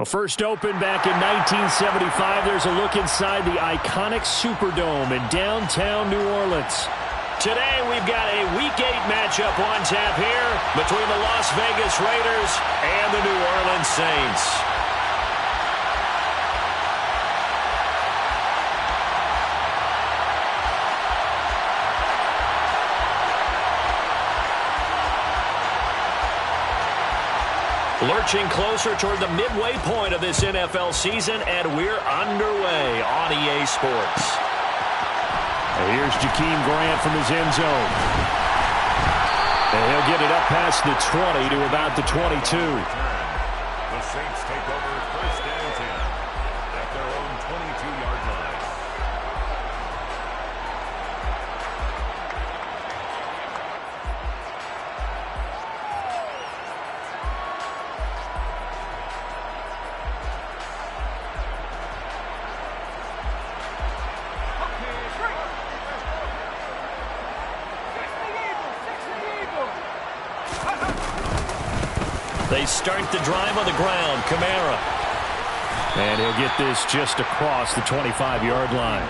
Well, first opened back in 1975. There's a look inside the iconic Superdome in downtown New Orleans. Today, we've got a Week 8 matchup on tap here between the Las Vegas Raiders and the New Orleans Saints. Lurching closer toward the midway point of this NFL season, and we're underway on EA Sports. Here's Jakeem Grant from his end zone. And he'll get it up past the 20 to about the 22. The Saints take over first and 10 at their own 22-yard line. They start the drive on the ground. Kamara. And he'll get this just across the 25-yard line.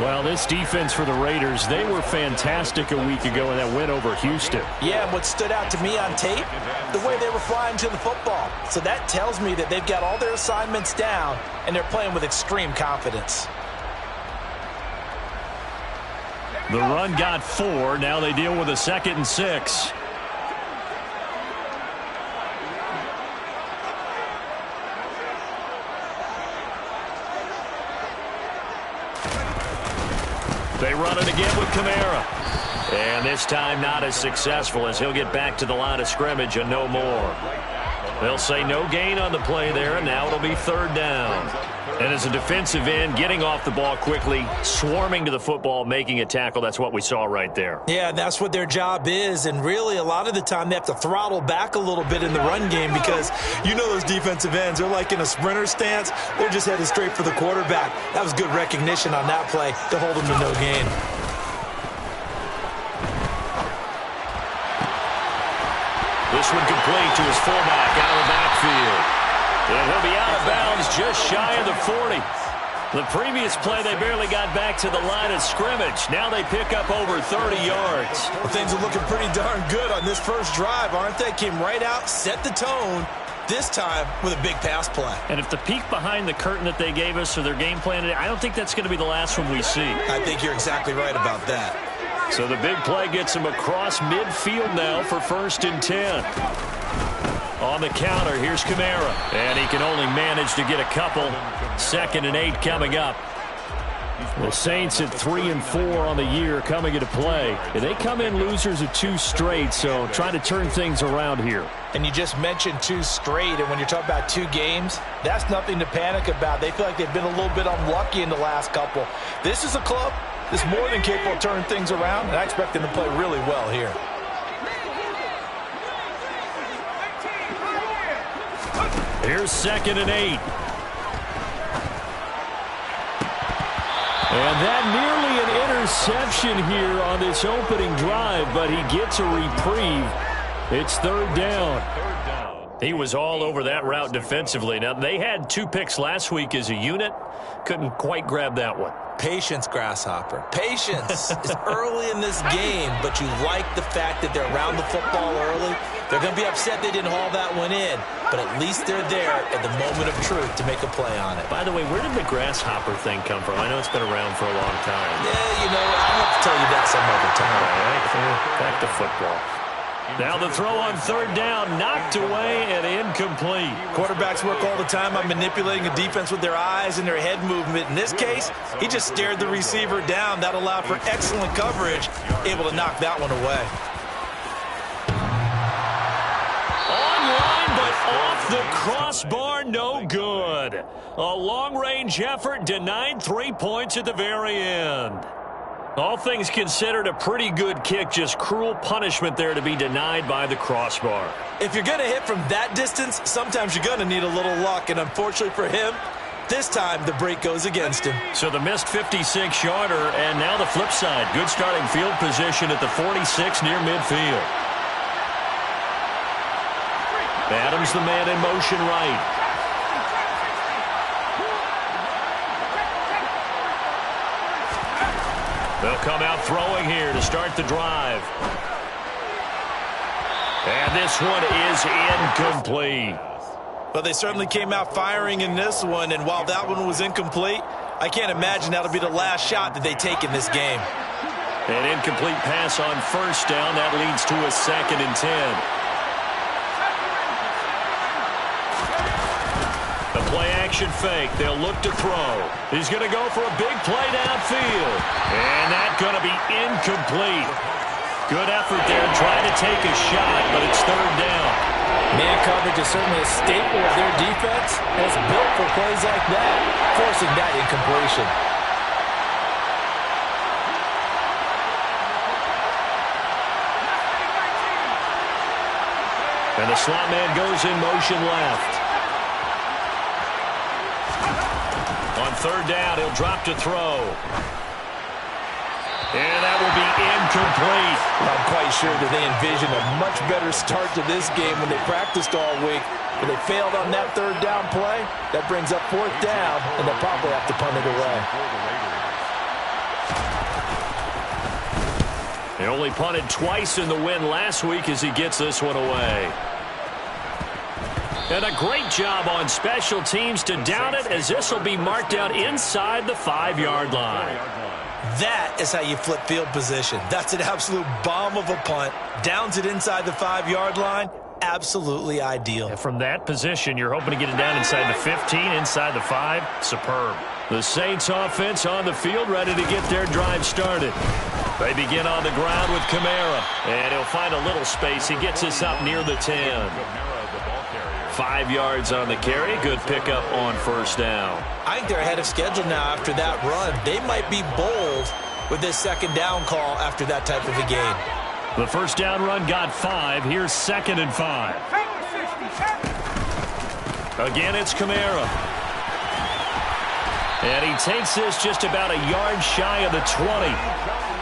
Well, this defense for the Raiders, they were fantastic a week ago in that win over Houston. Yeah, and what stood out to me on tape, the way they were flying to the football. So that tells me that they've got all their assignments down, and they're playing with extreme confidence. The run got 4. Now they deal with a 2nd and 6. They run it again with Kamara. And this time not as successful, as he'll get back to the line of scrimmage and no more. They'll say no gain on the play there, and now it'll be 3rd down. And as a defensive end, getting off the ball quickly, swarming to the football, making a tackle, that's what we saw right there. Yeah, that's what their job is, and really a lot of the time they have to throttle back a little bit in the run game because you know those defensive ends, they're like in a sprinter stance. They're just headed straight for the quarterback. That was good recognition on that play to hold them to no gain. This one complete to his fullback out of the backfield. And he'll be out of bounds just shy of the 40. The previous play, they barely got back to the line of scrimmage. Now they pick up over 30 yards. Well, things are looking pretty darn good on this first drive, aren't they? Came right out, set the tone, this time with a big pass play. And if the peek behind the curtain that they gave us or their game plan, I don't think that's going to be the last one we see. I think you're exactly right about that. So the big play gets him across midfield now for 1st and 10. On the counter, here's Kamara. And he can only manage to get a couple. 2nd and 8 coming up. The Saints at 3-4 on the year coming into play. And they come in losers of 2 straight, so trying to turn things around here. And you just mentioned 2 straight, and when you're talking about 2 games, that's nothing to panic about. They feel like they've been a little bit unlucky in the last couple. This is a club that's more than capable of turning things around, and I expect them to play really well here. Here's 2nd and 8. And that nearly an interception here on this opening drive, but he gets a reprieve. It's 3rd down. He was all over that route defensively. Now, they had 2 picks last week as a unit. Couldn't quite grab that one. Patience, Grasshopper. Patience is early in this game, but you like the fact that they're around the football early. They're going to be upset they didn't haul that one in, but at least they're there at the moment of truth to make a play on it. By the way, where did the Grasshopper thing come from? I know it's been around for a long time. Yeah, you know, I'll have to tell you that some other time. All right, back to football. Now the throw on 3rd down, knocked away and incomplete. Quarterbacks work all the time on manipulating a defense with their eyes and their head movement. In this case, he just stared the receiver down. That allowed for excellent coverage, able to knock that one away. Online, but off the crossbar, no good. A long-range effort denied 3 points at the very end. All things considered, a pretty good kick, just cruel punishment there to be denied by the crossbar. If you're going to hit from that distance, sometimes you're going to need a little luck, and unfortunately for him, this time the break goes against him. So the missed 56-yarder, and now the flip side. Good starting field position at the 46 near midfield. Adams the man in motion right. They'll come out throwing here to start the drive. And this one is incomplete. Well, they certainly came out firing in this one, and while that one was incomplete, I can't imagine that'll be the last shot that they take in this game. An incomplete pass on first down. That leads to a 2nd and 10. The play-action fake. They'll look to throw. He's going to go for a big play downfield. And that's going to be incomplete. Good effort there trying to take a shot, but it's 3rd down. Man coverage is certainly a staple of their defense, and it's built for plays like that, forcing that incompletion. And the slot man goes in motion left. On 3rd down, he'll drop to throw. And that will be incomplete. I'm quite sure that they envisioned a much better start to this game when they practiced all week. But they failed on that 3rd down play. That brings up 4th down, and they'll probably have to punt it away. He only punted twice in the win last week as he gets this one away. And a great job on special teams to down it, as this will be marked out inside the 5-yard line. That is how you flip field position. That's an absolute bomb of a punt. Downs it inside the 5-yard line. Absolutely ideal. And from that position, you're hoping to get it down inside the 15, inside the 5. Superb. The Saints offense on the field, ready to get their drive started. They begin on the ground with Kamara. And he'll find a little space. He gets us up near the 10. 5 yards on the carry. Good pickup on 1st down. I think they're ahead of schedule now after that run. They might be bold with this 2nd down call after that type of a game. The 1st down run got 5. Here's 2nd and 5. Again, it's Kamara. And he takes this just about a yard shy of the 20.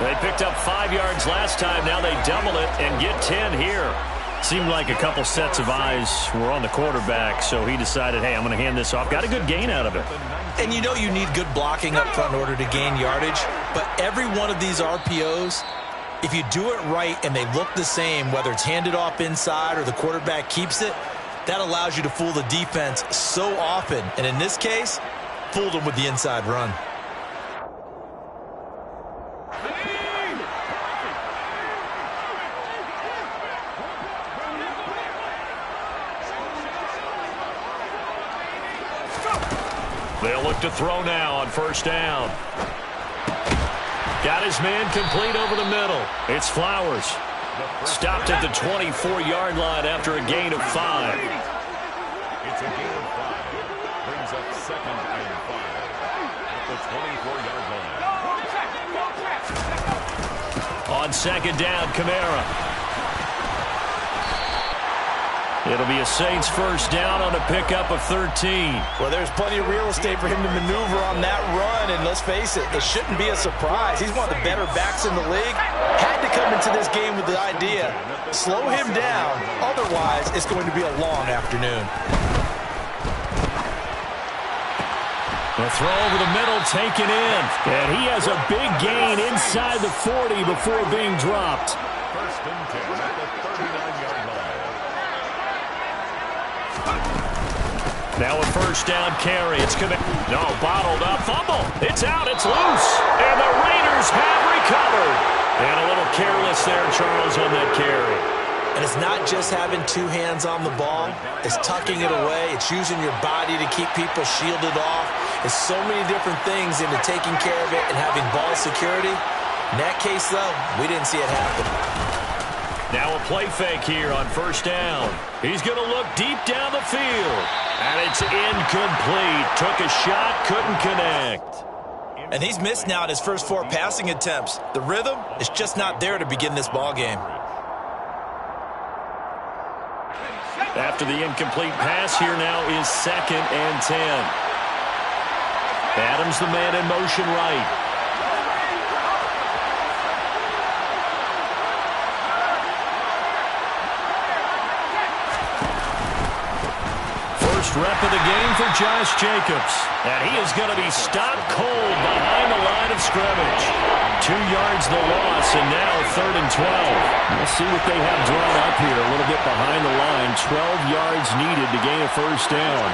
They picked up 5 yards last time. Now they double it and get 10 here. Seemed like a couple sets of eyes were on the quarterback, so he decided, hey, I'm going to hand this off. Got a good gain out of it. And you know you need good blocking up front in order to gain yardage, but every one of these RPOs, if you do it right and they look the same, whether it's handed off inside or the quarterback keeps it, that allows you to fool the defense so often. And in this case, fooled them with the inside run. They'll look to throw now on 1st down. Got his man complete over the middle. It's Flowers. Stopped at the 24-yard line after a gain of 5. It's a gain of 5. Brings up 2nd and 5 at the 24-yard line. On 2nd down, Kamara. It'll be a Saints 1st down on a pickup of 13. Well, there's plenty of real estate for him to maneuver on that run, and let's face it, it shouldn't be a surprise. He's one of the better backs in the league. Had to come into this game with the idea, slow him down, otherwise it's going to be a long afternoon. The throw over the middle taken in, and he has a big gain inside the 40 before being dropped. 1st and 10 at the 39-yard line. Now a 1st down carry. It's no, bottled up. Fumble. It's out. It's loose. And the Raiders have recovered. And a little careless there, Charles, on that carry. And it's not just having 2 hands on the ball. It's tucking it away. It's using your body to keep people shielded off. It's so many different things into taking care of it and having ball security. In that case, though, we didn't see it happen. Now a play fake here on 1st down. He's going to look deep down the field. And it's incomplete. Took a shot, couldn't connect. And he's missed now in his first 4 passing attempts. The rhythm is just not there to begin this ball game. After the incomplete pass, here now is 2nd and 10. Adams the man in motion right. First rep of the game for Josh Jacobs. And he is going to be stopped cold behind the line of scrimmage. 2 yards the loss, and now 3rd and 12. Let's see what they have drawn up here. A little bit behind the line. 12 yards needed to gain a first down.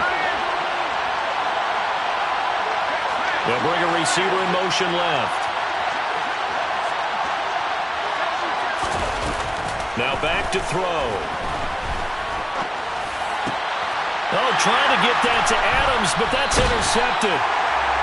They'll bring a receiver in motion left. Now back to throw. Oh, trying to get that to Adams, but that's intercepted.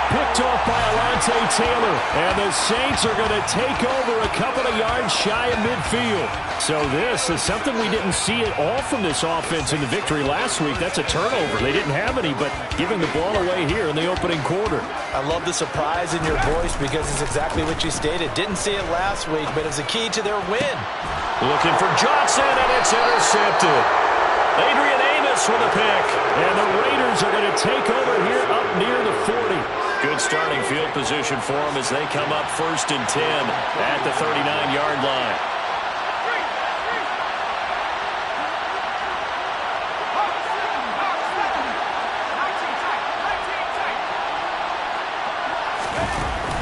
Picked off by Alontae Taylor. And the Saints are going to take over a couple of yards shy of midfield. So this is something we didn't see at all from this offense in the victory last week. That's a turnover. They didn't have any, but giving the ball away here in the opening quarter. I love the surprise in your voice because it's exactly what you stated. Didn't see it last week, but it's a key to their win. Looking for Johnson, and it's intercepted. Adrian Amos with a pick. And the Raiders are going to take over here up near the 40. Good starting field position for them as they come up 1st and 10 at the 39-yard line.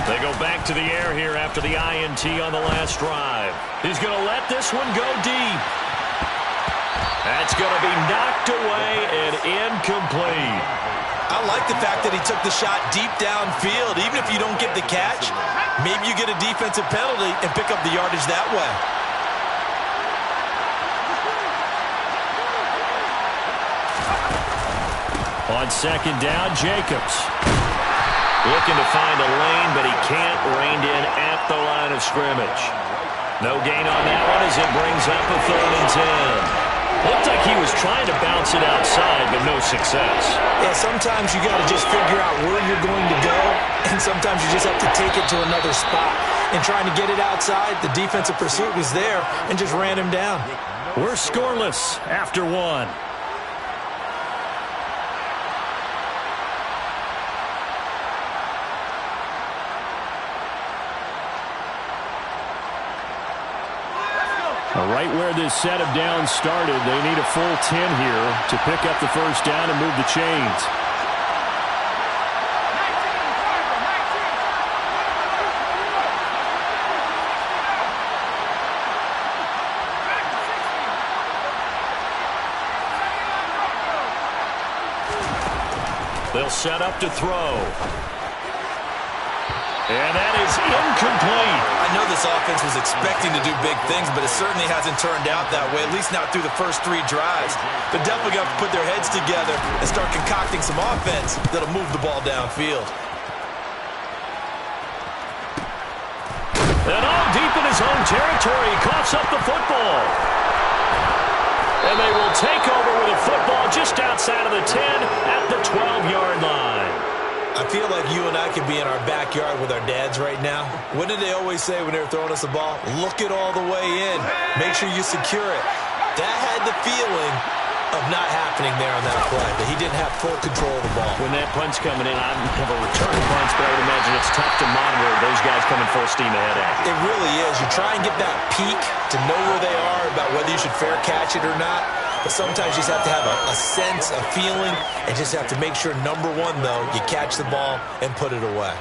They go back to the air here after the INT on the last drive. He's going to let this one go deep. That's going to be knocked away and incomplete. I like the fact that he took the shot deep downfield. Even if you don't get the catch, maybe you get a defensive penalty and pick up the yardage that way. On 2nd down, Jacobs. Looking to find a lane, but he can't. Reined in at the line of scrimmage. No gain on that one as it brings up a 3rd and 10. Looked like he was trying to bounce it outside, but no success. Yeah, sometimes you got to just figure out where you're going to go, and sometimes you just have to take it to another spot. And trying to get it outside, the defensive pursuit was there and just ran him down. We're scoreless after 1. Right where this set of downs started, they need a full 10 here to pick up the first down and move the chains. They'll set up to throw. And that is incomplete. I know this offense was expecting to do big things, but it certainly hasn't turned out that way, at least not through the first 3 drives. They're definitely going to put their heads together and start concocting some offense that'll move the ball downfield. And all deep in his own territory, he coughs up the football. And they will take over with a football just outside of the 10 at the 12-yard line. I feel like you and I could be in our backyard with our dads right now. What did they always say when they were throwing us the ball? Look it all the way in. Make sure you secure it. That had the feeling of not happening there on that play, but he didn't have full control of the ball. When that punt's coming in, I have a return punch, but I would imagine it's tough to monitor those guys coming full steam ahead at. It really is. You try and get that peek to know where they are, about whether you should fair catch it or not. But sometimes you just have to have a sense, a feeling, and just have to make sure, number one, though, you catch the ball and put it away.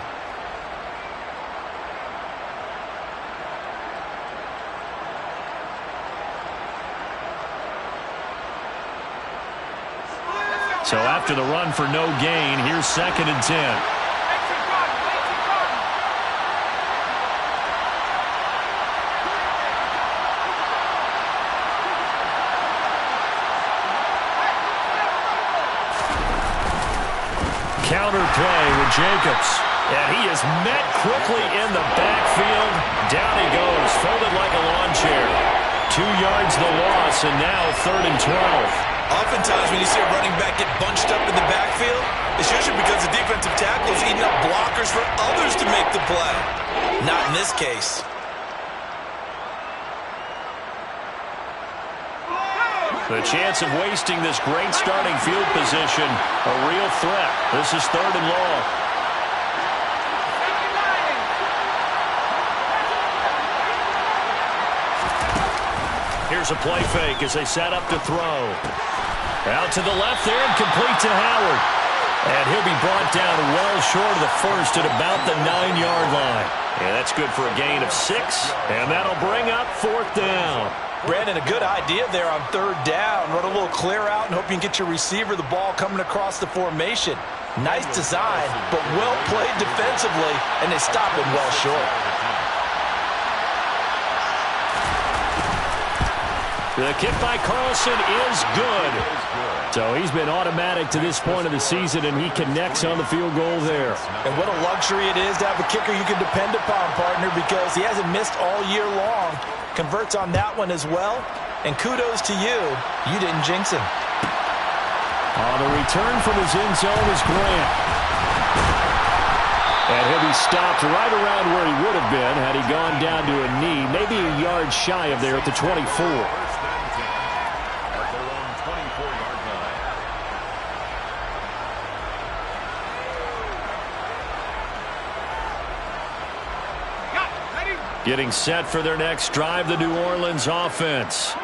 So after the run for no gain, here's 2nd and 10. Counter play with Jacobs. And he is met quickly in the backfield. Down he goes, folded like a lawn chair. 2 yards the loss, and now 3rd and 12. Oftentimes when you see a running back get bunched up in the backfield, it's usually because the defensive tackle is eating up blockers for others to make the play. Not in this case. The chance of wasting this great starting field position, a real threat. This is 3rd and long. Here's a play fake as they set up to throw. Out to the left there and complete to Howard. And he'll be brought down well short of the first at about the 9-yard line. And that's good for a gain of 6. And that'll bring up 4th down. Brandon, a good idea there on 3rd down. Run a little clear out and hope you can get your receiver the ball coming across the formation. Nice design, but well played defensively, and they stop it well short. The kick by Carlson is good. So he's been automatic to this point of the season, and he connects on the field goal there. And what a luxury it is to have a kicker you can depend upon, partner, because he hasn't missed all year long. Converts on that one as well. And kudos to you. You didn't jinx him. On the return from his end zone is Grant. And he'll be stopped right around where he would have been had he gone down to a knee, maybe a yard shy of there at the 24. Getting set for their next drive, the New Orleans offense.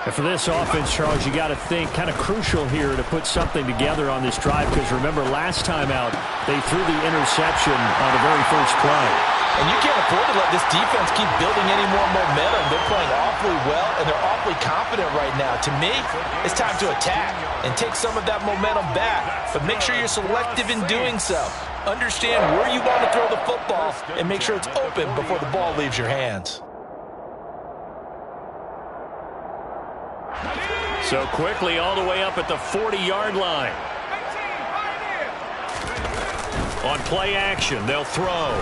And for this offense, Charles, you got to think kind of crucial here to put something together on this drive, because remember last time out they threw the interception on the very first play. And you can't afford to let this defense keep building any more momentum. They're playing awfully well, and they're awfully confident right now. To me, it's time to attack and take some of that momentum back. But make sure you're selective in doing so. Understand where you want to throw the football and make sure it's open before the ball leaves your hands. So quickly all the way up at the 40-yard line. On play action, they'll throw.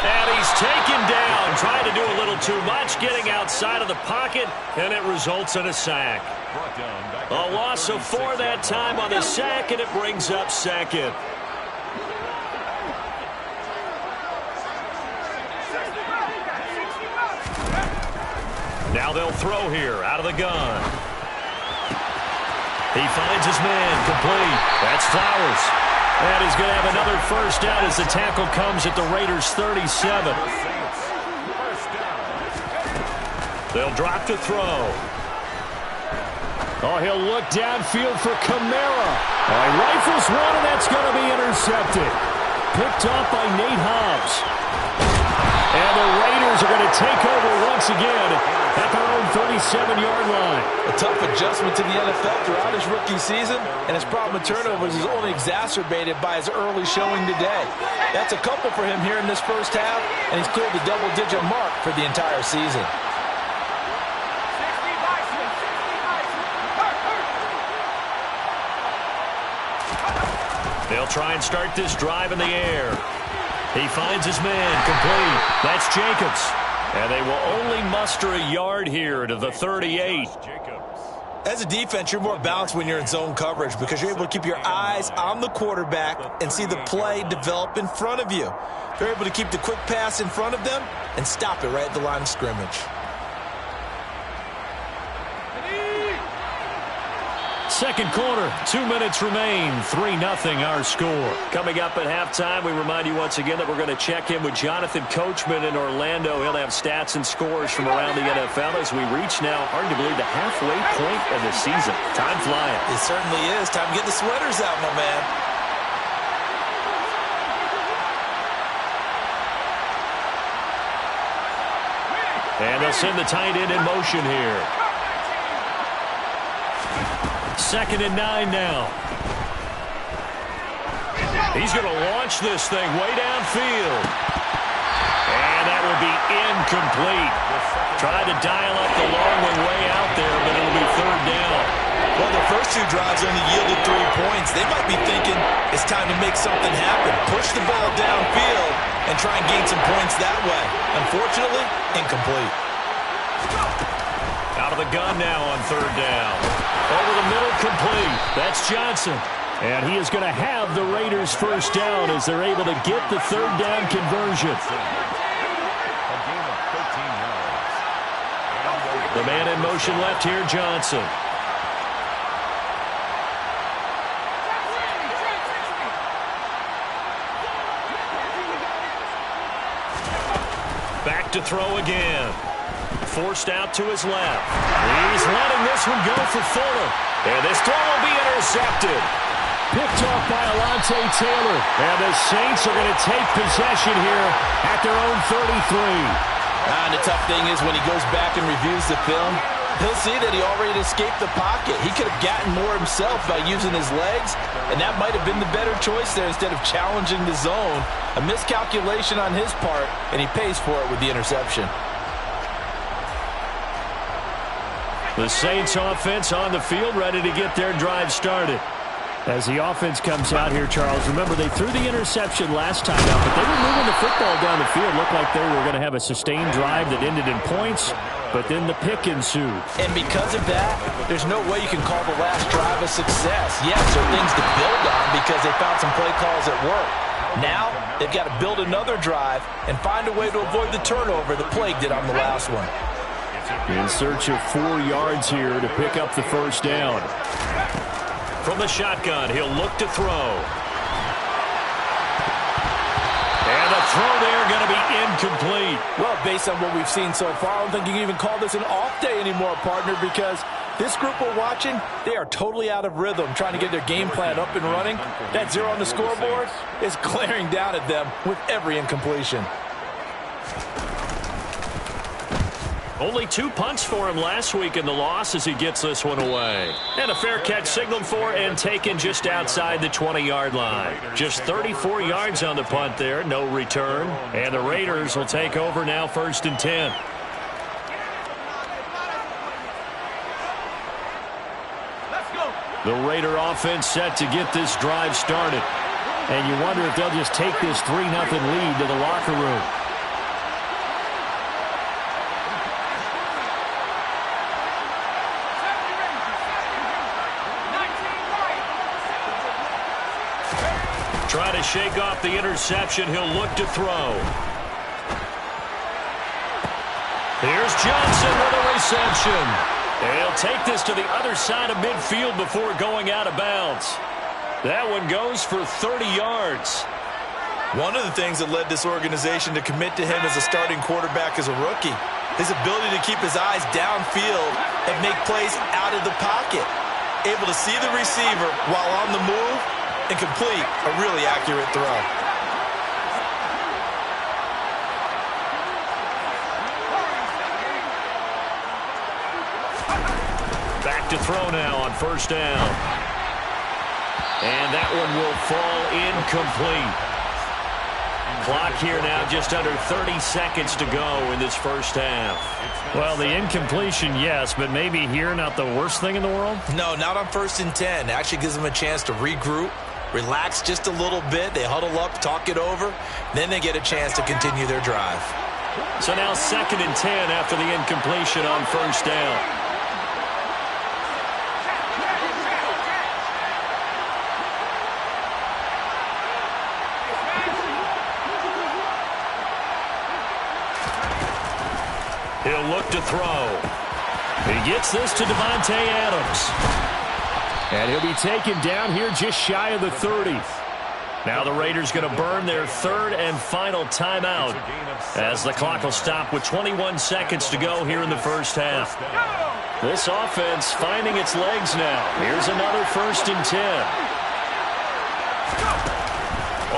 And he's taken down, trying to do a little too much, getting outside of the pocket, and it results in a sack. A loss of 4 that time on the sack, and it brings up 2nd. Now they'll throw here out of the gun. He finds his man, complete. That's Flowers. And he's going to have another first down as the tackle comes at the Raiders' 37. They'll drop to throw. Oh, he'll look downfield for Kamara. He rifles one, and that's going to be intercepted. Picked off by Nate Hobbs. And the Raiders are going to take over once again at their own 37-yard line. A tough adjustment to the NFL throughout his rookie season, and his problem with turnovers is only exacerbated by his early showing today. That's a couple for him here in this first half, and he's cleared the double-digit mark for the entire season. They'll try and start this drive in the air. He finds his man, complete. That's Jacobs. And they will only muster a yard here to the 38. As a defense, you're more balanced when you're in zone coverage because you're able to keep your eyes on the quarterback and see the play develop in front of you. They're able to keep the quick pass in front of them and stop it right at the line of scrimmage. Second quarter, 2 minutes remain, 3-0 our score. Coming up at halftime, we remind you once again that we're going to check in with Jonathan Coachman in Orlando. He'll have stats and scores from around the NFL as we reach now, hard to believe, the halfway point of the season. Time flying. It certainly is. Time to get the sweaters out, my man. And they'll send the tight end in motion here. 2nd and 9 now. He's going to launch this thing way downfield. And that will be incomplete. Tried to dial up the long one way out there, but it'll be 3rd down. Well, the first 2 drives only yielded 3 points. They might be thinking it's time to make something happen. Push the ball downfield and try and gain some points that way. Unfortunately, incomplete. Out of the gun now on 3rd down. Over the middle, complete. That's Johnson. And he is going to have the Raiders' first down as they're able to get the 3rd down conversion. The man in motion left here, Johnson. Back to throw again. forced out to his left. He's letting this one go for Fuller. And this throw will be intercepted. Picked off by Alontae Taylor. And the Saints are going to take possession here at their own 33. And the tough thing is when he goes back and reviews the film, he'll see that he already escaped the pocket. He could have gotten more himself by using his legs, and that might have been the better choice there instead of challenging the zone. A miscalculation on his part, and he pays for it with the interception. The Saints offense on the field, ready to get their drive started. As the offense comes out here, Charles, remember they threw the interception last time out, but they were moving the football down the field. Looked like they were going to have a sustained drive that ended in points, but then the pick ensued. And because of that, there's no way you can call the last drive a success. Yes, there are things to build on because they found some play calls at work. Now, they've got to build another drive and find a way to avoid the turnover the Plague did on the last one. In search of 4 yards here to pick up the first down. From the shotgun, he'll look to throw. And the throw there going to be incomplete. Well, based on what we've seen so far, I don't think you can even call this an off day anymore, partner, because this group we're watching, they are totally out of rhythm, trying to get their game plan up and running. That 0 on the scoreboard is glaring down at them with every incompletion. Only 2 punts for him last week in the loss as he gets this one away. And a fair catch signaled for and taken just outside the 20-yard line. Just 34 yards on the punt there, no return. And the Raiders will take over now, 1st and 10. The Raider offense set to get this drive started. And you wonder if they'll just take this 3-0 lead to the locker room. Try to shake off the interception. He'll look to throw. Here's Johnson with a reception. And he'll take this to the other side of midfield before going out of bounds. That one goes for 30 yards. One of the things that led this organization to commit to him as a starting quarterback as a rookie, his ability to keep his eyes downfield and make plays out of the pocket. Able to see the receiver while on the move and complete a really accurate throw. Back to throw now on 1st down. And that one will fall incomplete. Clock here now just under 30 seconds to go in this first half. Well, the incompletion, yes, but maybe here not the worst thing in the world? No, not on 1st and 10. It actually gives them a chance to regroup, relax just a little bit. They huddle up, talk it over. Then they get a chance to continue their drive. So now 2nd and 10 after the incompletion on 1st down. He'll look to throw. He gets this to Devontae Adams. And he'll be taken down here just shy of the 30. Now the Raiders going to burn their 3rd and final timeout as the clock will stop with 21 seconds to go here in the first half. This offense finding its legs now. Here's another 1st and 10.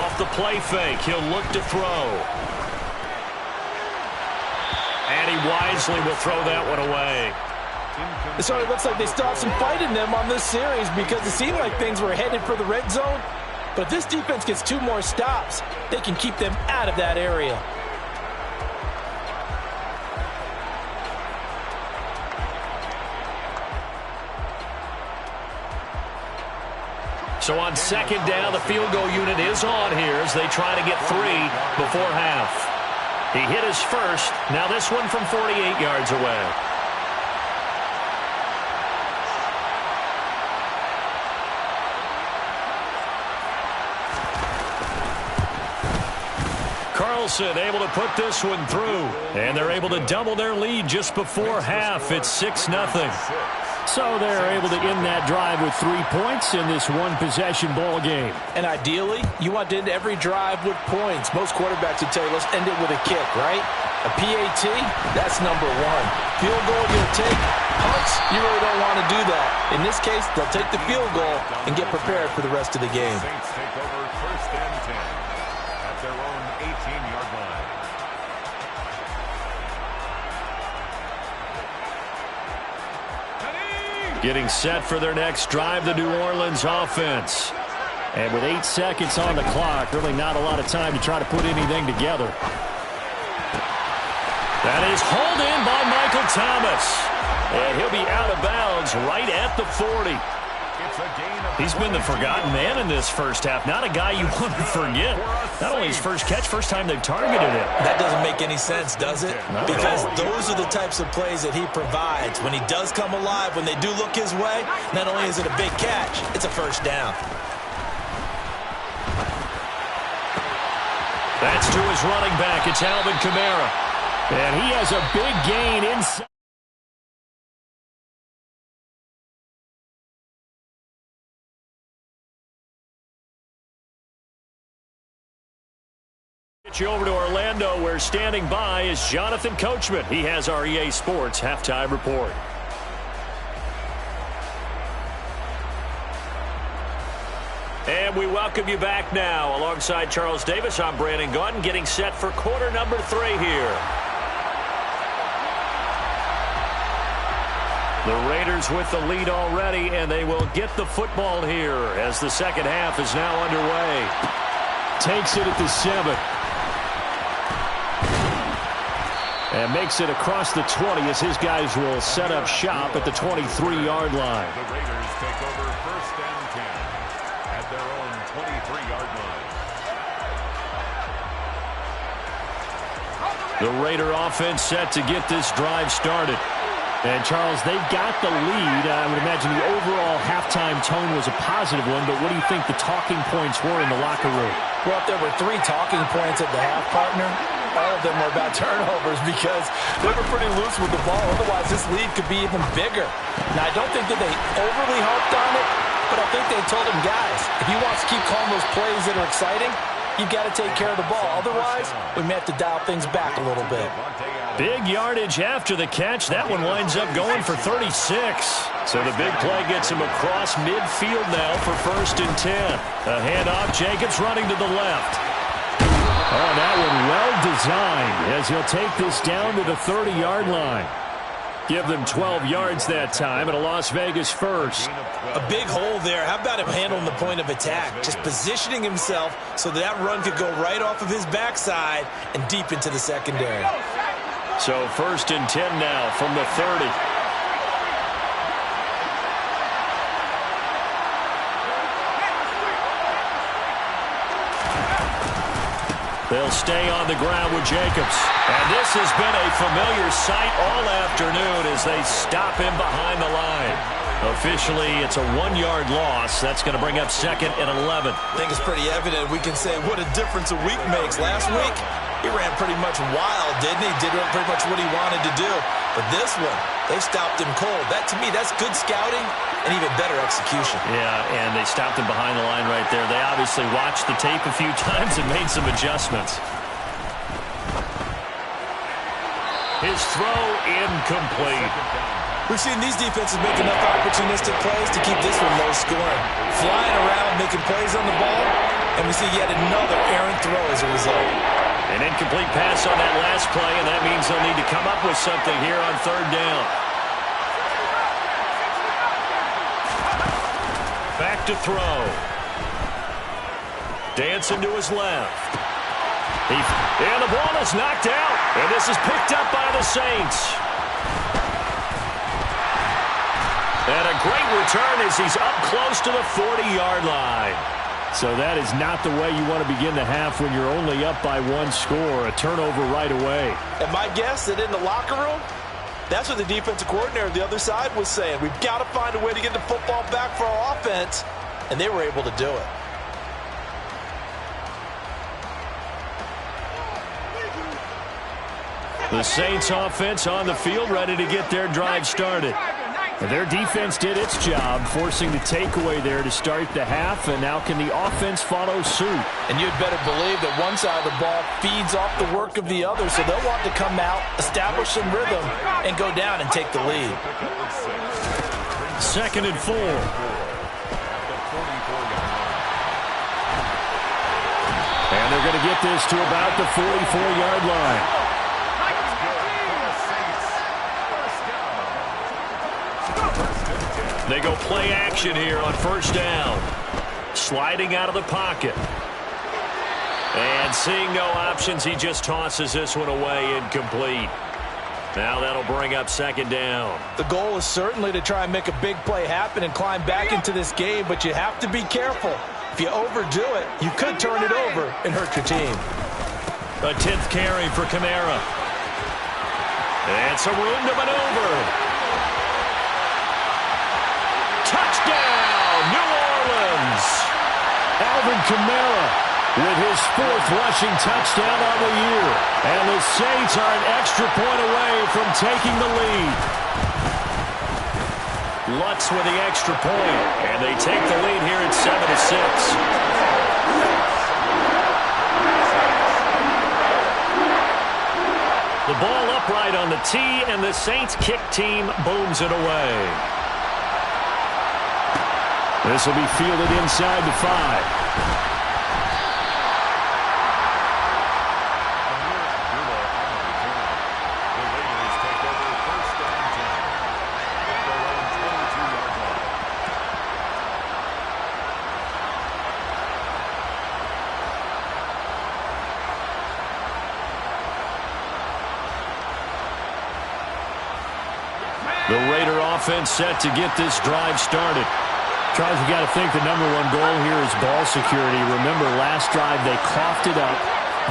Off the play fake, he'll look to throw. And he wisely will throw that one away. So it looks like they still have some fight in them on this series because it seemed like things were headed for the red zone. But if this defense gets 2 more stops, they can keep them out of that area. So on 2nd down, the field goal unit is on here as they try to get 3 before half. He hit his first. Now this one from 48 yards away. Carlson able to put this one through. And they're able to double their lead just before half. It's 6-0. So they're able to end that drive with 3 points in this one-possession ball game. And ideally, you want to end every drive with points. Most quarterbacks would tell you, let's end it with a kick, right? A PAT, that's number one. Field goal you'll take. Punts, you really don't want to do that. In this case, they'll take the field goal and get prepared for the rest of the game. Saints take over 1st and 10 at their own 18-yard line. Getting set for their next drive, the New Orleans offense. And with 8 seconds on the clock, really not a lot of time to try to put anything together. That is hauled in by Michael Thomas. And he'll be out of bounds right at the 40. He's been the forgotten man in this first half. Not a guy you want to forget. Not only his first catch, first time they've targeted him. That doesn't make any sense, does it? No. Because those are the types of plays that he provides. When he does come alive, when they do look his way, not only is it a big catch, it's a first down. That's to his running back. It's Alvin Kamara. And he has a big gain inside. Get you over to Orlando, where standing by is Jonathan Coachman. He has our EA Sports halftime report. And we welcome you back now. Alongside Charles Davis, I'm Brandon Gaudin, getting set for quarter number 3 here. The Raiders with the lead already, and they will get the football here as the second half is now underway. Takes it at the 7. And makes it across the 20 as his guys will set up shop at the 23-yard line. The Raiders take over 1st and 10 at their own 23-yard line. The Raider offense set to get this drive started. And, Charles, they've got the lead. I would imagine the overall halftime tone was a positive one, but what do you think the talking points were in the locker room? Well, if there were 3 talking points at the half, partner, all of them were about turnovers because they were pretty loose with the ball. Otherwise, this lead could be even bigger. Now, I don't think that they overly harped on it, but I think they told him, guys, if you want to keep calling those plays that are exciting, you've got to take care of the ball. Otherwise, we may have to dial things back a little bit. Big yardage after the catch. That one winds up going for 36. So the big play gets him across midfield now for 1st and 10. A handoff, Jacobs running to the left. Oh, that one well designed as he'll take this down to the 30-yard line. Give them 12 yards that time and a Las Vegas first. A big hole there. How about him handling the point of attack? Just positioning himself so that run could go right off of his backside and deep into the secondary. So 1st and 10 now from the 30. They'll stay on the ground with Jacobs. And this has been a familiar sight all afternoon as they stop him behind the line. Officially, it's a 1-yard loss. That's going to bring up 2nd and 11. I think it's pretty evident. We can say what a difference a week makes. Last week, he ran pretty much wild, didn't he? Did pretty much what he wanted to do. But this one, they stopped him cold. That, to me, that's good scouting and even better execution. Yeah, and they stopped him behind the line right there. They obviously watched the tape a few times and made some adjustments. His throw incomplete. We've seen these defenses make enough opportunistic plays to keep this one low scoring. Flying around, making plays on the ball, and we see yet another errant throw as a result. An incomplete pass on that last play, and that means they'll need to come up with something here on 3rd down. Back to throw. Dancing to his left. And the ball is knocked out, and this is picked up by the Saints. And a great return as he's up close to the 40-yard line. So that is not the way you want to begin the half when you're only up by 1 score. A turnover right away. And my guess that in the locker room, that's what the defensive coordinator on the other side was saying. We've got to find a way to get the football back for our offense, and they were able to do it. The Saints offense on the field, ready to get their drive started. Their defense did its job, forcing the takeaway there to start the half, and now can the offense follow suit? And you'd better believe that one side of the ball feeds off the work of the other, so they'll want to come out, establish some rhythm, and go down and take the lead. 2nd and 4. And they're going to get this to about the 44-yard line. They go play action here on 1st down. Sliding out of the pocket. And seeing no options, he just tosses this one away, incomplete. Now that'll bring up 2nd down. The goal is certainly to try and make a big play happen and climb back into this game, but you have to be careful. If you overdo it, you could turn it over and hurt your team. A 10th carry for Kamara. And some room to maneuver. Touchdown, New Orleans! Alvin Kamara with his 4th rushing touchdown on the year. And the Saints are an extra point away from taking the lead. Lutz with the extra point, and they take the lead here at 7-6. The ball upright on the tee, and the Saints kick team booms it away. This will be fielded inside the 5. The Raider offense set to get this drive started. Charles, you got to think the #1 goal here is ball security. Remember, last drive they coughed it up,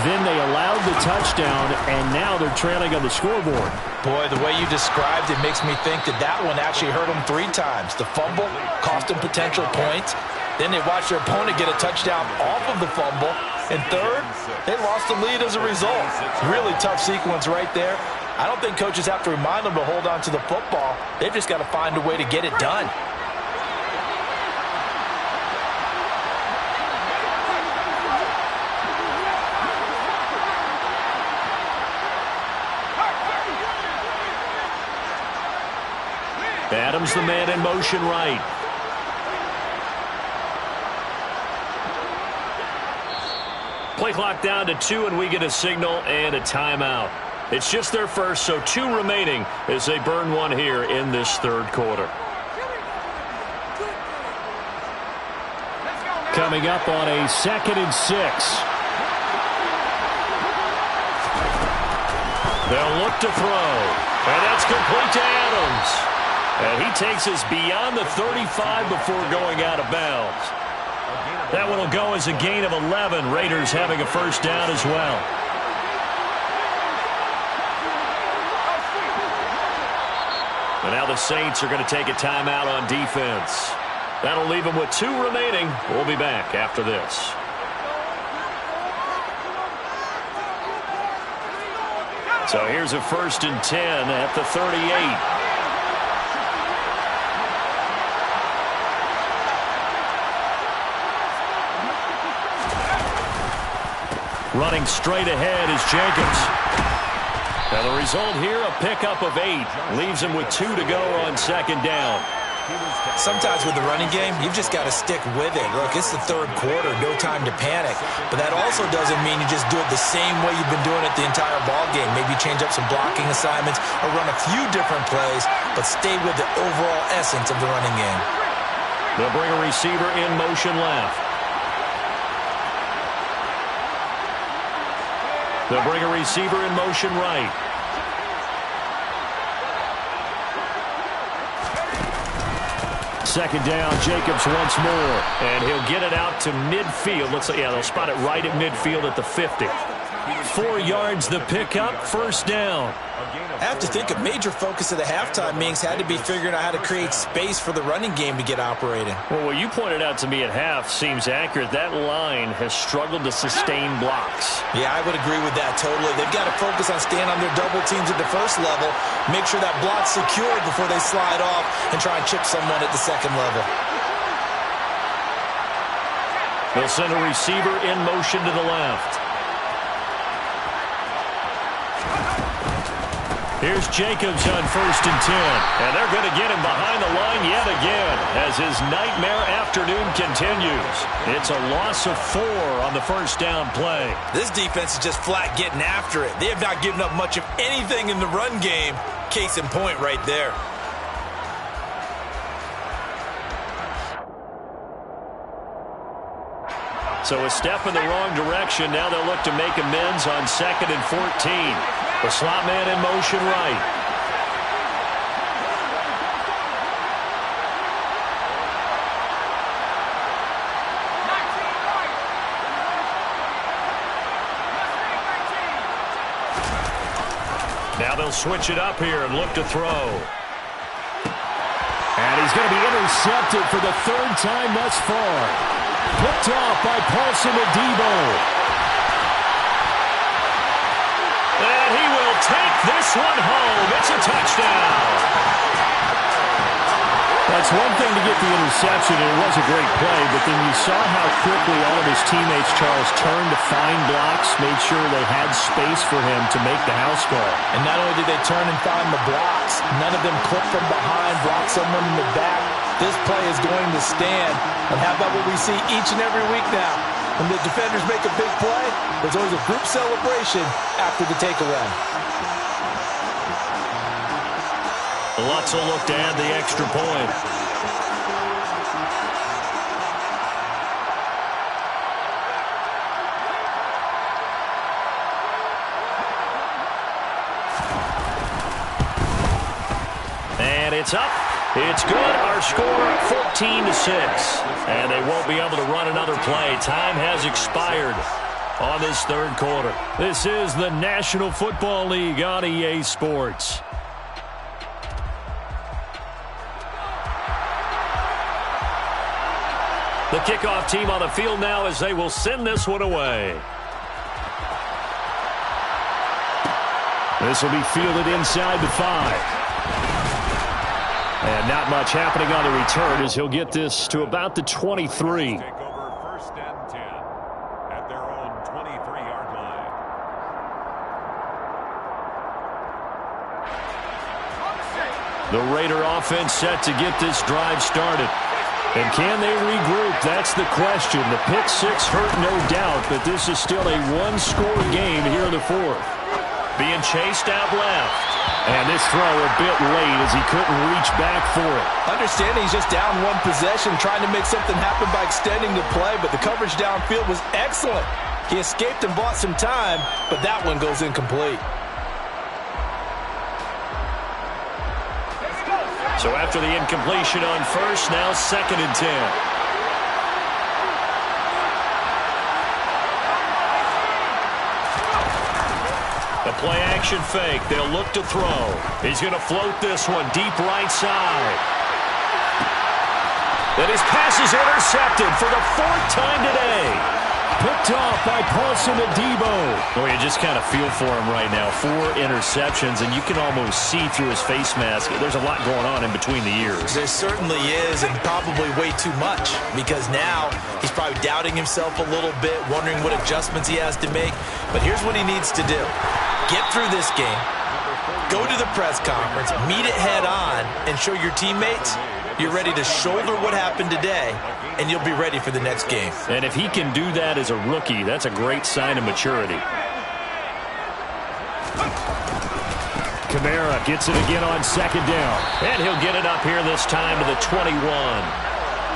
then they allowed the touchdown, and now they're trailing on the scoreboard. Boy, the way you described it makes me think that that one actually hurt them 3 times. The fumble cost them potential points. Then they watched their opponent get a touchdown off of the fumble. And third, they lost the lead as a result. Really tough sequence right there. I don't think coaches have to remind them to hold on to the football. They've just got to find a way to get it done. Adams the man in motion right. Play clock down to 2, and we get a signal and a timeout. It's just their first, so 2 remaining as they burn one here in this 3rd quarter. Coming up on a 2nd and 6. They'll look to throw, and that's complete to Adams. And he takes us beyond the 35 before going out of bounds. That one will go as a gain of 11. Raiders having a 1st down as well. And now the Saints are going to take a timeout on defense. That'll leave them with 2 remaining. We'll be back after this. So here's a 1st and 10 at the 38. Running straight ahead is Jacobs. Now the result here, a pickup of 8. Leaves him with 2 to go on 2nd down. Sometimes with the running game, you've just got to stick with it. Look, it's the 3rd quarter, no time to panic. But that also doesn't mean you just do it the same way you've been doing it the entire ball game. Maybe change up some blocking assignments or run a few different plays, but stay with the overall essence of the running game. They'll bring a receiver in motion left. They'll bring a receiver in motion right. Second down, Jacobs once more. And he'll get it out to midfield. Looks like, yeah, they'll spot it right at midfield at the 50. 4 yards the pickup, first down. I have to think a major focus of the halftime meetings had to be figuring out how to create space for the running game to get operating. Well, what you pointed out to me at half seems accurate. That line has struggled to sustain blocks. Yeah, I would agree with that totally. They've got to focus on staying on their double teams at the first level, make sure that block's secured before they slide off and try and chip someone at the second level. They'll send a receiver in motion to the left. Here's Jacobs on 1st and 10. And they're going to get him behind the line yet again as his nightmare afternoon continues. It's a loss of 4 on the first down play. This defense is just flat getting after it. They have not given up much of anything in the run game. Case in point right there. So a step in the wrong direction. Now they'll look to make amends on 2nd and 14. The slot man in motion right. Now they'll switch it up here and look to throw. And he's going to be intercepted for the 3rd time thus far. Picked off by Fmg Lg. And he will take this one home. It's a touchdown. That's one thing to get the interception, and it was a great play, but then you saw how quickly all of his teammates, Charles, turned to find blocks, made sure they had space for him to make the house call. And not only did they turn and find the blocks, none of them clip from behind, block someone in the back. This play is going to stand. And how about what we see each and every week now? When the defenders make a big play, there's always a group celebration after the takeaway. Lutz will look to add the extra point. And it's up. It's good. Our score 14-6. And they won't be able to run another play. Time has expired on this 3rd quarter. This is the National Football League on EA Sports. The kickoff team on the field now as they will send this one away. This will be fielded inside the 5. And not much happening on the return as he'll get this to about the 23. Take over 1st and 10 at their own 23-yard line. The Raider offense set to get this drive started. And can they regroup? That's the question. The pick 6 hurt, no doubt, but this is still a one-score game here in the 4th. Being chased out left. And this throw a bit late as he couldn't reach back for it. Understanding he's just down one possession, trying to make something happen by extending the play, but the coverage downfield was excellent. He escaped and bought some time, but that one goes incomplete. So after the incompletion on 1st, now 2nd and 10. The play action fake. They'll look to throw. He's going to float this one deep right side. Then his pass is intercepted for the 4th time today. Picked off by Fmg Lg. Well, you just kind of feel for him right now. 4 interceptions, and you can almost see through his face mask. There's a lot going on in between the ears. There certainly is, and probably way too much, because now he's probably doubting himself a little bit, wondering what adjustments he has to make. But here's what he needs to do. Get through this game, go to the press conference, meet it head on, and show your teammates you're ready to shoulder what happened today, and you'll be ready for the next game. And if he can do that as a rookie, that's a great sign of maturity. Kamara gets it again on 2nd down. And he'll get it up here this time to the 21.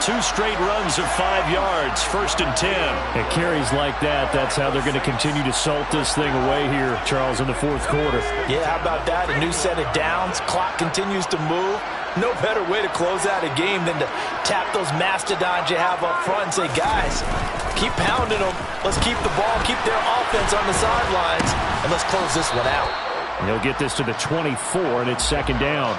2 straight runs of 5 yards, 1st and 10. And carries like that, that's how they're going to continue to salt this thing away here, Charles, in the 4th quarter. Yeah, how about that? A new set of downs. Clock continues to move. No better way to close out a game than to tap those mastodons you have up front and say, guys, Keep pounding them. Let's keep the ball, keep their offense on the sidelines, and let's close this one out. And he'll get this to the 24, and it's second down.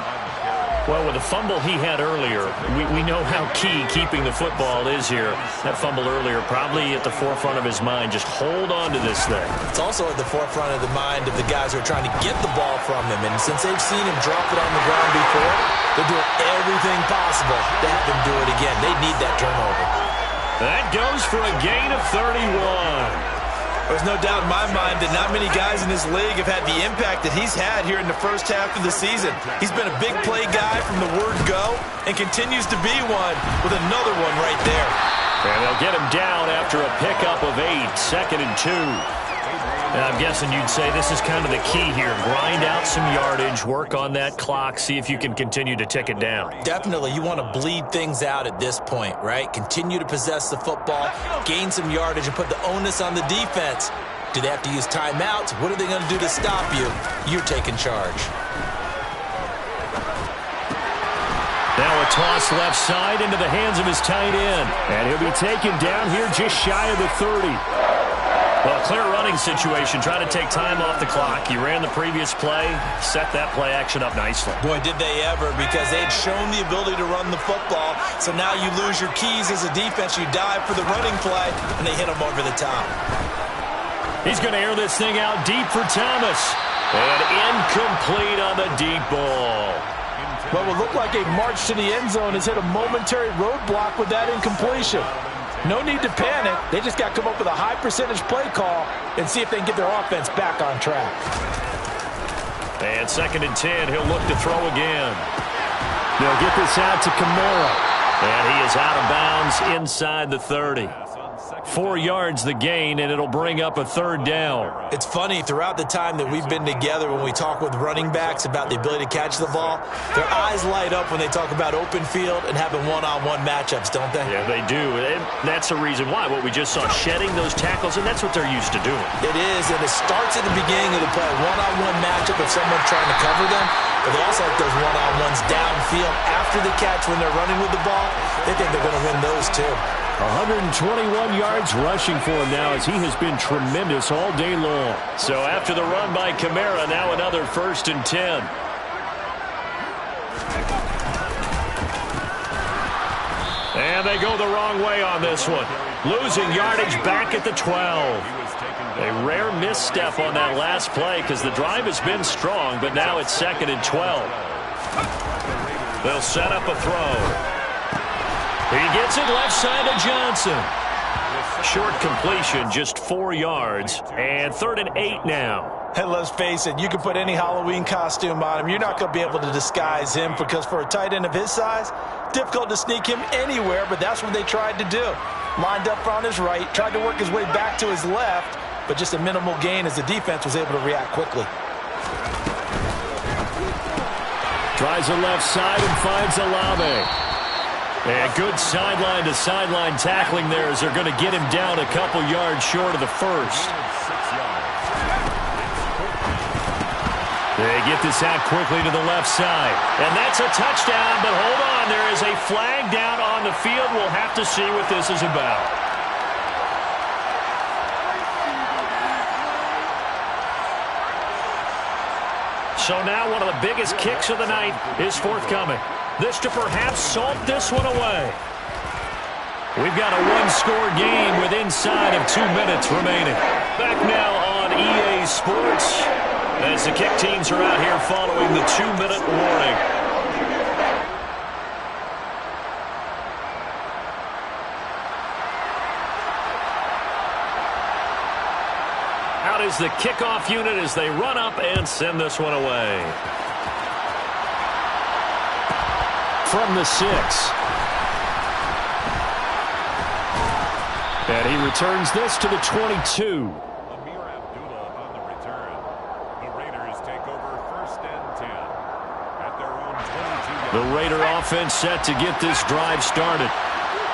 Well, with the fumble he had earlier, we know how key keeping the football is here. That fumble earlier probably at the forefront of his mind. Just hold on to this thing. It's also at the forefront of the mind of the guys who are trying to get the ball from him. And since they've seen him drop it on the ground before, they're doing everything possible to have him do it again. They need that turnover. That goes for a gain of 31. There's no doubt in my mind that not many guys in this league have had the impact that he's had here in the first half of the season. He's been a big play guy from the word go and continues to be one with another one right there. And they'll get him down after a pickup of 8, second and 2. And I'm guessing you'd say this is kind of the key here. Grind out some yardage, work on that clock, see if you can continue to tick it down. Definitely, you want to bleed things out at this point, right? Continue to possess the football, gain some yardage, and put the onus on the defense. Do they have to use timeouts? What are they going to do to stop you? You're taking charge. Now a toss left side into the hands of his tight end. And he'll be taken down here just shy of the 30. Well, clear running situation. Try to take time off the clock. He ran the previous play, set that play action up nicely. Boy, did they ever, because they'd shown the ability to run the football. So now you lose your keys as a defense. You dive for the running play, and they hit him over the top. He's going to air this thing out deep for Thomas. And incomplete on the deep ball. What would look like a march to the end zone has hit a momentary roadblock with that incompletion. No need to panic. They just got to come up with a high percentage play call and see if they can get their offense back on track. And second and 10, he'll look to throw again. They'll get this out to Kamara. And he is out of bounds inside the 30. 4 yards the gain, and it'll bring up a third down. It's funny, throughout the time that we've been together, when we talk with running backs about the ability to catch the ball, their eyes light up when they talk about open field and having one-on-one matchups, don't they? Yeah, they do. And that's the reason why. What we just saw, shedding those tackles, and that's what they're used to doing. It is, and it starts at the beginning of the play. One-on-one matchup of someone trying to cover them, but they also like those one-on-ones downfield after the catch when they're running with the ball. They think they're going to win those too. 121 yards rushing for him now as he has been tremendous all day long. So after the run by Kamara, now another 1st and 10. And they go the wrong way on this one. Losing yardage back at the 12. A rare misstep on that last play because the drive has been strong, but now it's 2nd and 12. They'll set up a throw. He gets it left side of Johnson. Short completion, just 4 yards, and 3rd and 8 now. And let's face it, you can put any Halloween costume on him. You're not going to be able to disguise him because for a tight end of his size, difficult to sneak him anywhere, but that's what they tried to do. Lined up on his right, tried to work his way back to his left, but just a minimal gain as the defense was able to react quickly. Tries the left side and finds Olave. And good sideline-to-sideline tackling there as they're going to get him down a couple yards short of the first. They get this out quickly to the left side. And that's a touchdown, but hold on. There is a flag down on the field. We'll have to see what this is about. So now one of the biggest kicks of the night is forthcoming. This to perhaps salt this one away. We've got a one-score game with inside of 2 minutes remaining. Back now on EA Sports as the kick teams are out here following the 2-minute warning. Out is the kickoff unit as they run up and send this one away. From the 6. And he returns this to the 22. The Raider offense set to get this drive started.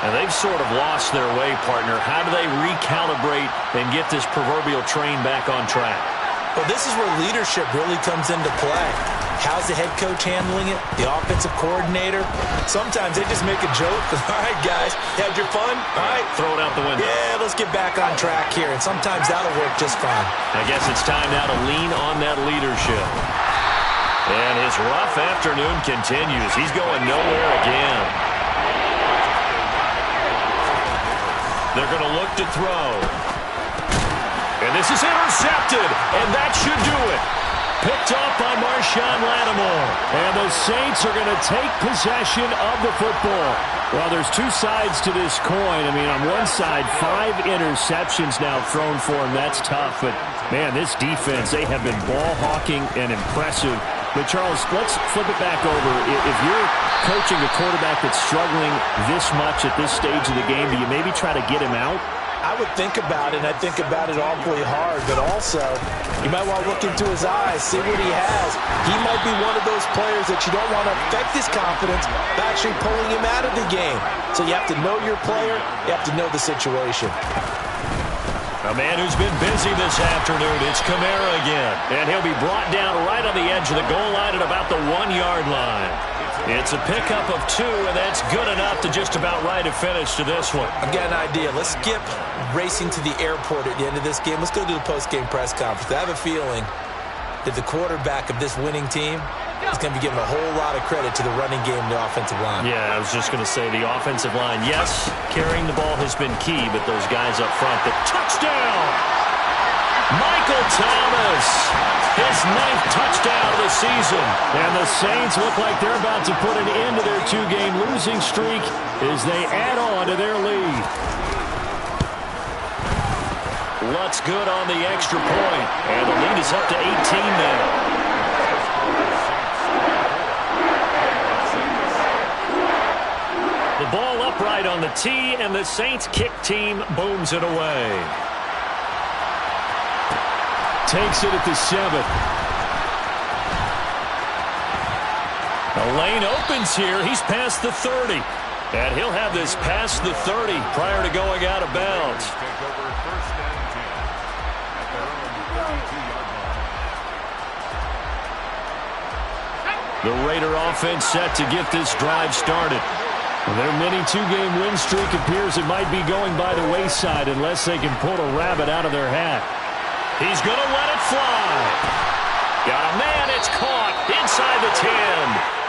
And they've sort of lost their way, partner. How do they recalibrate and get this proverbial train back on track? Well, this is where leadership really comes into play. How's the head coach handling it? The offensive coordinator? Sometimes they just make a joke. All right, guys, had your fun? All right. Throw it out the window. Yeah, let's get back on track here, and sometimes that'll work just fine. I guess it's time now to lean on that leadership. And his rough afternoon continues. He's going nowhere again. They're going to look to throw. And this is intercepted, and that should do it. Picked off by Marshawn Lattimore. And the Saints are going to take possession of the football. Well, there's two sides to this coin. I mean, on one side, 5 interceptions now thrown for him. That's tough. But, man, this defense, they have been ball hawking and impressive. But, Charles, let's flip it back over. If you're coaching a quarterback that's struggling this much at this stage of the game, do you maybe try to get him out? I would think about it, and I think about it awfully hard, but also you might want to look into his eyes, see what he has. He might be one of those players that you don't want to affect his confidence by actually pulling him out of the game. So you have to know your player, you have to know the situation. A man who's been busy this afternoon, it's Kamara again. And he'll be brought down right on the edge of the goal line at about the 1-yard line. It's a pickup of 2, and that's good enough to just about write a finish to this one. I've got an idea. Let's skip racing to the airport at the end of this game. Let's go to the post-game press conference. I have a feeling that the quarterback of this winning team is going to be given a whole lot of credit to the running game and the offensive line. Yeah, I was just going to say the offensive line, yes, carrying the ball has been key, but those guys up front, the touchdown! Michael Thomas, his 9th touchdown of the season. And the Saints look like they're about to put an end to their 2-game losing streak as they add on to their lead. Lutz good on the extra point, and the lead is up to 18 now. The ball upright on the tee, and the Saints kick team booms it away. Takes it at the 7. The lane opens here. He's past the 30. And he'll have this past the 30 prior to going out of bounds. Take over 1st and 10 at their own 32-yard line. The Raider offense set to get this drive started. Their mini 2-game win streak appears it might be going by the wayside unless they can pull a rabbit out of their hat. He's going to let it fly. Got a man. It's caught inside the 10.